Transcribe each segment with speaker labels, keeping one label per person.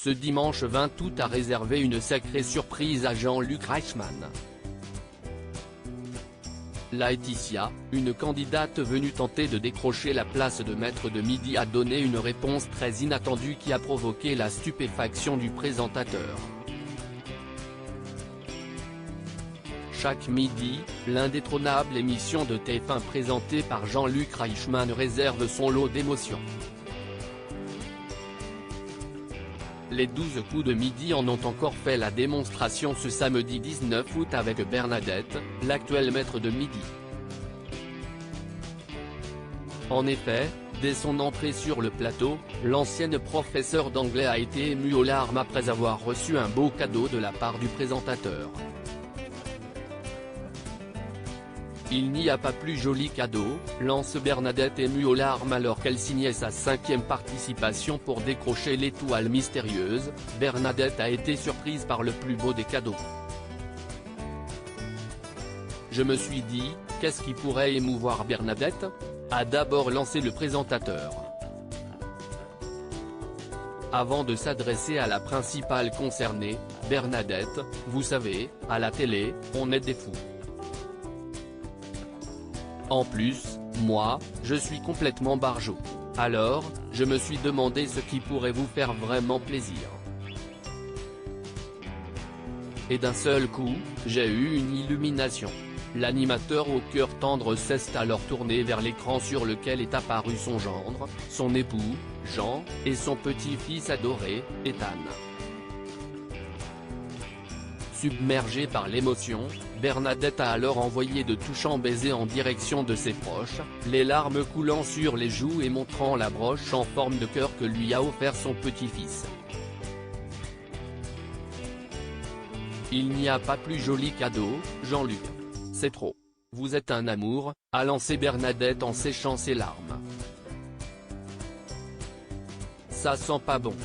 Speaker 1: ce dimanche 20 août a réservé une sacrée surprise à Jean-Luc Reichmann. Laetitia, une candidate venue tenter de décrocher la place de maître de midi, a donné une réponse très inattendue qui a provoqué la stupéfaction du présentateur. Chaque midi, l'indétrônable émission de TF1 présentée par Jean-Luc Reichmann réserve son lot d'émotions. Les 12 coups de midi en ont encore fait la démonstration ce samedi 19 août avec Bernadette, l'actuelle maître de midi. En effet, dès son entrée sur le plateau, l'ancienne professeure d'anglais a été émue aux larmes après avoir reçu un beau cadeau de la part du présentateur. Il n'y a pas plus joli cadeau, lance Bernadette émue aux larmes alors qu'elle signait sa 5e participation pour décrocher l'étoile mystérieuse. Bernadette a été surprise par le plus beau des cadeaux. Je me suis dit, qu'est-ce qui pourrait émouvoir Bernadette ? A d'abord lancé le présentateur. Avant de s'adresser à la principale concernée, Bernadette, vous savez, à la télé, on est des fous. En plus, moi, je suis complètement barjot. Alors, je me suis demandé ce qui pourrait vous faire vraiment plaisir. Et d'un seul coup, j'ai eu une illumination. L'animateur au cœur tendre s'est alors tourné vers l'écran sur lequel est apparu son gendre, son époux, Jean, et son petit-fils adoré, Ethan. Submergée par l'émotion, Bernadette a alors envoyé de touchants baisers en direction de ses proches, les larmes coulant sur les joues et montrant la broche en forme de cœur que lui a offert son petit-fils. Il n'y a pas plus joli cadeau, Jean-Luc. C'est trop. Vous êtes un amour, a lancé Bernadette en séchant ses larmes. Ça sent pas bon.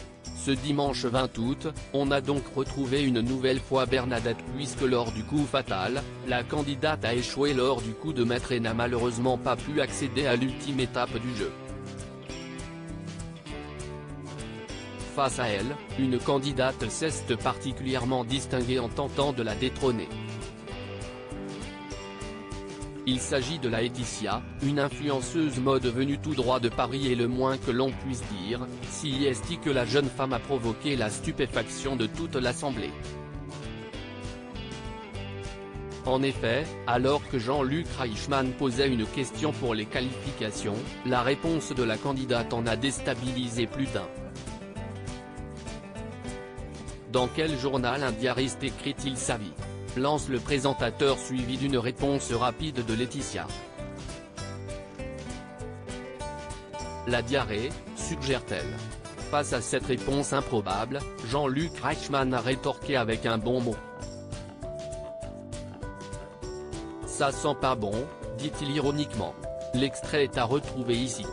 Speaker 1: Ce dimanche 20 août, on a donc retrouvé une nouvelle fois Bernadette puisque lors du coup fatal, la candidate a échoué lors du coup de maître et n'a malheureusement pas pu accéder à l'ultime étape du jeu. Face à elle, une candidate s'est particulièrement distinguée en tentant de la détrôner. Il s'agit de Laetitia, une influenceuse mode venue tout droit de Paris et le moins que l'on puisse dire, si est que la jeune femme a provoqué la stupéfaction de toute l'assemblée. En effet, alors que Jean-Luc Reichmann posait une question pour les qualifications, la réponse de la candidate en a déstabilisé plus d'un. Dans quel journal un diariste écrit-il sa vie ? Lance le présentateur suivi d'une réponse rapide de Laetitia. La diarrhée, suggère-t-elle. Face à cette réponse improbable, Jean-Luc Reichmann a rétorqué avec un bon mot. Ça sent pas bon, dit-il ironiquement. L'extrait est à retrouver ici.